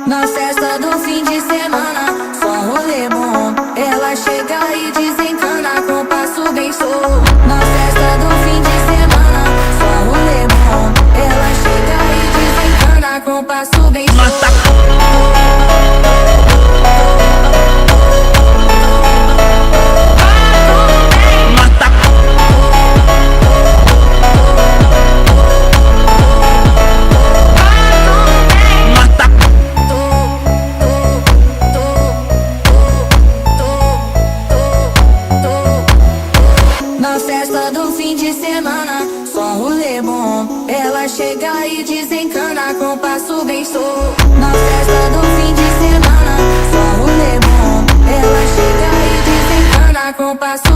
Na festa do fim de semana, só um rolê bom. Ela chega e desencana com passo bem solto. Na festa do fim de semana, só um rolê bom. Ela chega e desencana com passo bem solto. Na festa do fim de semana, só um rolê bom. Ela chega e desencana com passo bem solto. Na festa do fim de semana, só um rolê bom. Ela chega e desencana com passo